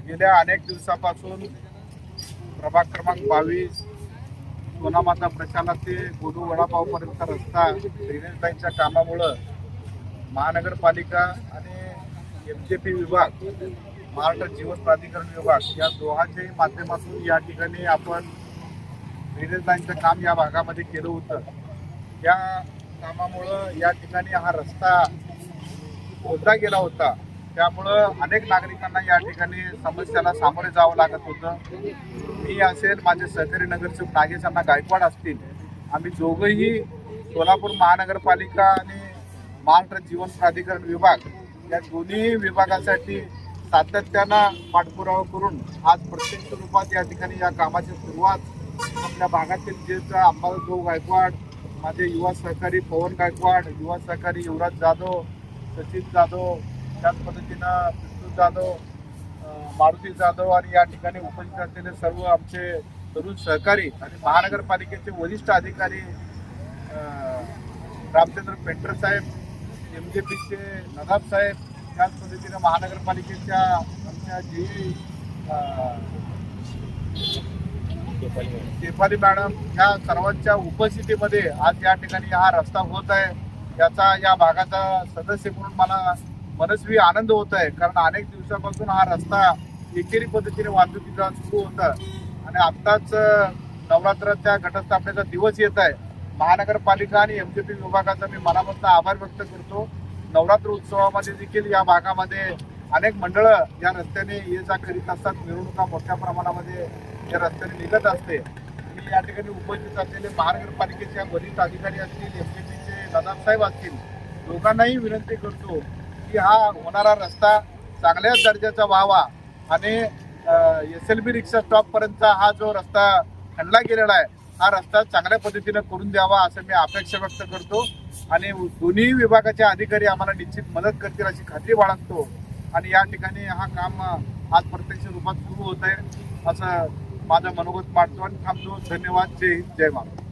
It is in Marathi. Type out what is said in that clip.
गेल्या अनेक दिवसापासून प्रभाग क्रमांक 22 सोनामाता प्रशाला ते गोदू वडापावपर्यंत रस्ता ड्रेनेज लाईनच्या कामामुळं महानगरपालिका आणि MJP विभाग, महाराष्ट्र जीवन प्राधिकरण विभाग या दोघांच्याही माध्यमातून या ठिकाणी आपण ड्रेनेज लाईनचं काम या भागामध्ये केलं होतं. या कामामुळं या ठिकाणी हा रस्ता खोदला गेला होता. त्यामुळं अनेक नागरिकांना या ठिकाणी समस्याला सामोरे जावं लागत होतं. मी असेल, माझे सहकारी नगरसेवक नागेश अण्णा गायकवाड असतील, आम्ही दोघंही सोलापूर महानगरपालिका आणि महाराष्ट्र जीवन प्राधिकरण विभाग या दोन्ही विभागासाठी सातत्यानं पाठपुरावा करून आज प्रत्यक्ष स्वरूपात या ठिकाणी या कामाची सुरुवात आपल्या भागातील जे अंबादास गायकवाड, माझे युवा सहकारी पवन गायकवाड, युवा सहकारी युवराज जाधव, सचिन जाधव, त्याच पद्धतीनं विष्णू जाधव, मारुती जाधव आणि या ठिकाणी उपस्थित असलेले सर्व आमचे तरुण सहकारी आणि महानगरपालिकेचे वरिष्ठ अधिकारी रामचंद्र पेंटर साहेब, MJPचे नदाब साहेब, त्याच पद्धतीनं महानगरपालिकेच्या आमच्या शेफाली मॅडम ह्या सर्वांच्या उपस्थितीमध्ये आज या ठिकाणी हा रस्ता होत आहे. याचा या भागाचा सदस्य म्हणून मला मनस्वी आनंद होत आहे, कारण अनेक दिवसापासून हा रस्ता एकेरी पद्धतीने वाहतुकीचा सुरू होता आणि आत्ताच नवरात्राच्या घटस्थापनेचा दिवस येत आहे. महानगरपालिका आणि MJP विभागाचा मी मनापासून आभार व्यक्त करतो. नवरात्र उत्सवामध्ये देखील या भागामध्ये अनेक मंडळं या रस्त्याने ये जा करीत असतात. मिरवणुका मोठ्या प्रमाणामध्ये या रस्त्याने निघत असते. मी या ठिकाणी उपस्थित असलेले महानगरपालिकेच्या वरिष्ठ अधिकारी असतील, MJPचे नदाब साहेब असतील, दोघांनाही विनंती करतो की हा होणारा रस्ता चांगल्याच दर्जाचा व्हावा आणि SLB रिक्षा स्टॉपपर्यंतचा हा जो रस्ता खणला गेलेला आहे हा रस्ता चांगल्या पद्धतीनं करून द्यावा असं मी अपेक्षा व्यक्त करतो आणि दोन्ही विभागाचे अधिकारी आम्हाला निश्चित मदत करतील अशी खात्री बाळगतो आणि या ठिकाणी हा काम आज प्रत्यक्ष रूपात सुरू होत आहे असं माझं मनोगत मांडतो आणि थांबतो. धन्यवाद. जय हिंद, जय महाराष्ट्र.